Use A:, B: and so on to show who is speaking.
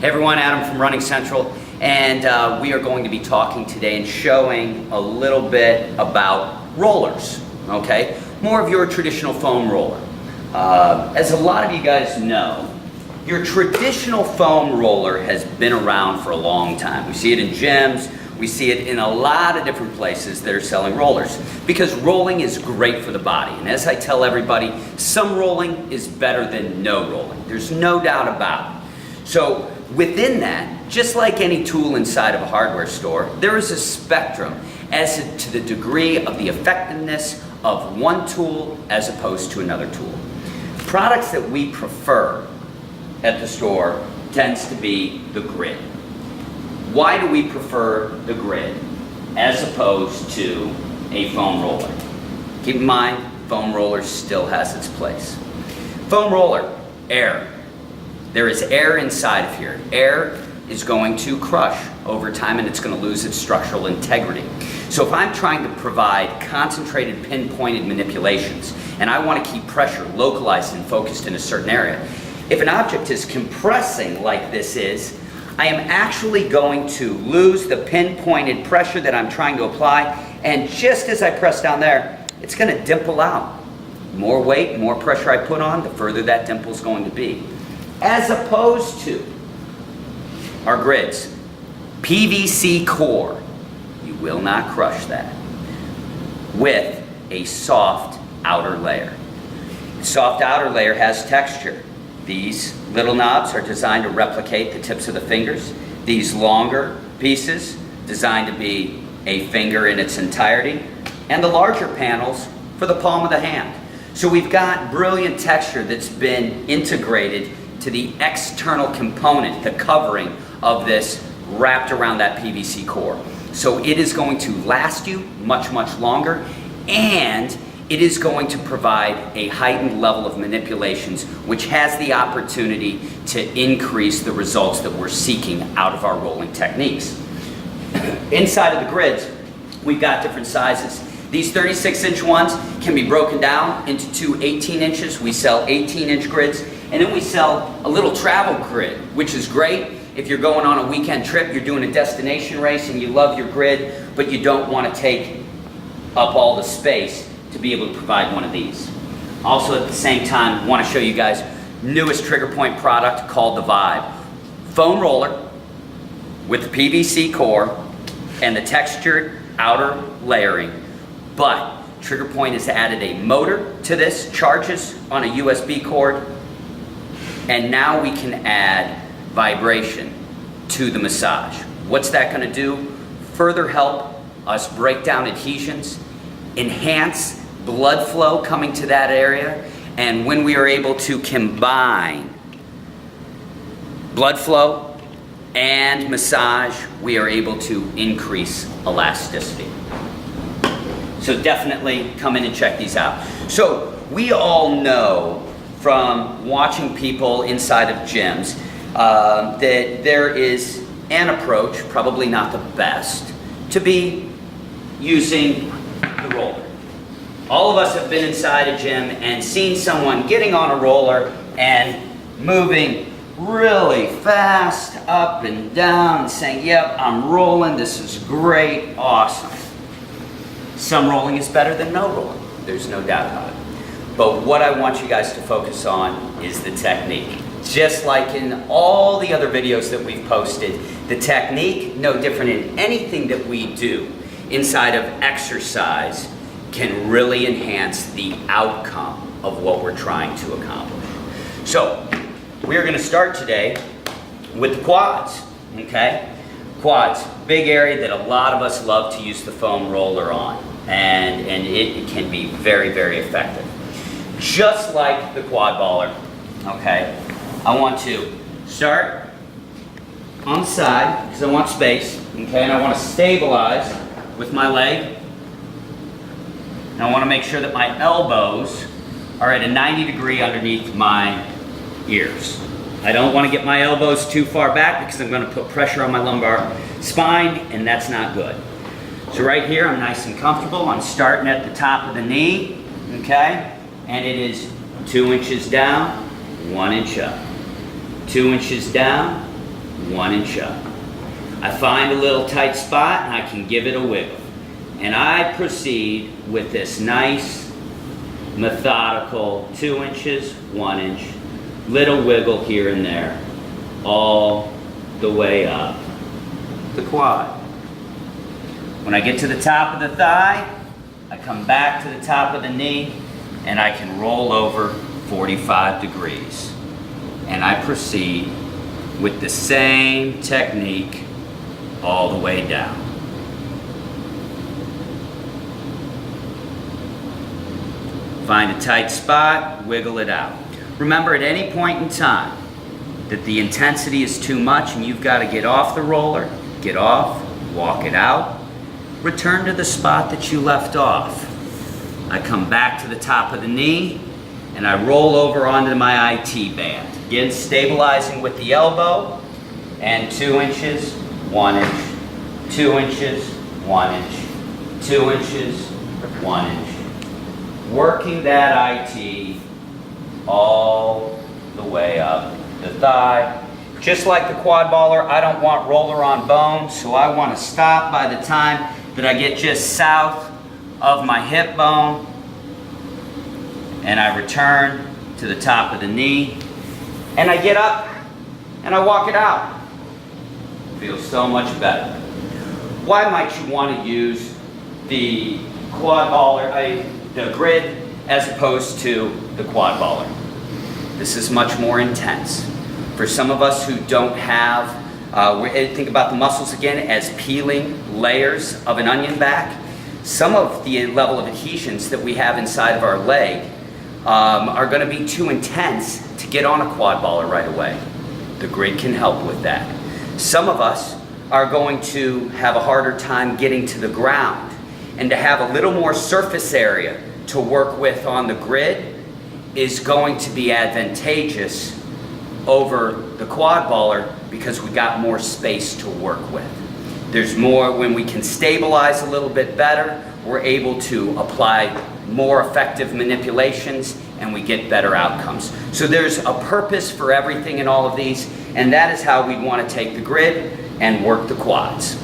A: Hey everyone, Adam from Running Central, and we are going to be talking today and showing a little bit about rollers, okay? More of your traditional foam roller. As a lot of you guys know, your traditional foam roller has been around for a long time. We see it in gyms, we see it in a lot of different places that are selling rollers, because rolling is great for the body. And as I tell everybody, some rolling is better than no rolling. There's no doubt about it. So within that, just like any tool inside of a hardware store, there is a spectrum as to the degree of the effectiveness of one tool as opposed to another tool. Products that we prefer at the store tends to be the grid. Why do we prefer the grid as opposed to a foam roller? Keep in mind, foam roller still has its place. Foam roller, air. There is air inside of here. Air is going to crush over time and it's going to lose its structural integrity. So if I'm trying to provide concentrated, pinpointed manipulations and I want to keep pressure localized and focused in a certain area, if an object is compressing like this is, I am actually going to lose the pinpointed pressure that I'm trying to apply, and just as I press down there, it's going to dimple out. More weight, more pressure I put on, the further that dimple is going to be. As opposed to our grids, PVC core, you will not crush that, with a soft outer layer. The soft outer layer has texture. These little knobs are designed to replicate the tips of the fingers. These longer pieces designed to be a finger in its entirety, and the larger panels for the palm of the hand. So we've got brilliant texture that's been integrated to the external component, the covering of this wrapped around that PVC core. So it is going to last you much, much longer, and it is going to provide a heightened level of manipulations, which has the opportunity to increase the results that we're seeking out of our rolling techniques. Inside of the grids, we've got different sizes. These 36-inch ones can be broken down into two 18 inches. We sell 18-inch grids, and then we sell a little travel grid, which is great if you're going on a weekend trip, you're doing a destination race, and you love your grid, but you don't want to take up all the space to be able to provide one of these. Also at the same time, want to show you guys newest TriggerPoint product called the Vibe. Foam roller with the PVC core and the textured outer layering, but TriggerPoint has added a motor to this, charges on a USB cord, and now we can add vibration to the massage. What's that going to do? Further help us break down adhesions, enhance blood flow coming to that area, and when we are able to combine blood flow and massage, we are able to increase elasticity. So definitely come in and check these out. So we all know from watching people inside of gyms that there is an approach, probably not the best, to be using the roller. All of us have been inside a gym and seen someone getting on a roller and moving really fast up and down and saying, yep, I'm rolling, this is great, awesome. Some rolling is better than no rolling. There's no doubt about it. But what I want you guys to focus on is the technique. Just like in all the other videos that we've posted, the technique, no different in anything that we do inside of exercise, can really enhance the outcome of what we're trying to accomplish. So, we're going to start today with the quads, okay? Quads, big area that a lot of us love to use the foam roller on, and it can be very, very effective. Just like the quad baller, okay? I want to start on the side, because I want space, okay? And I want to stabilize with my leg. And I want to make sure that my elbows are at a 90-degree underneath my ears. I don't want to get my elbows too far back because I'm going to put pressure on my lumbar spine, and that's not good. So right here, I'm nice and comfortable. I'm starting at the top of the knee, okay? And it is 2 inches down, 1 inch up. 2 inches down, 1 inch up. I find a little tight spot and I can give it a wiggle. And I proceed with this nice, methodical 2 inches, 1 inch, little wiggle here and there, all the way up the quad. When I get to the top of the thigh, I come back to the top of the knee and I can roll over 45 degrees. And I proceed with the same technique all the way down. Find a tight spot, wiggle it out. Remember, at any point in time that the intensity is too much and you've got to get off the roller, get off, walk it out, return to the spot that you left off. I come back to the top of the knee and I roll over onto my IT band. Again, stabilizing with the elbow, and 2 inches, 1 inch, 2 inches, 1 inch, 2 inches, 1 inch. Working that IT all the way up the thigh. Just like the quad baller, I don't want roller on bone, so I want to stop by the time that I get just south of my hip bone, and I return to the top of the knee, and I get up and I walk it out. Feels so much better. Why might you want to use the quad baller, the grid, as opposed to the quad baller? This is much more intense. For some of us who don't have, think about the muscles again as peeling layers of an onion back. Some of the level of adhesions that we have inside of our leg are going to be too intense to get on a quad baller right away. The grid can help with that. Some of us are going to have a harder time getting to the ground, and to have a little more surface area to work with on the grid is going to be advantageous over the quad baller because we got more space to work with. There's more, when we can stabilize a little bit better, we're able to apply more effective manipulations and we get better outcomes. So there's a purpose for everything in all of these, and that is how we want to take the grid and work the quads.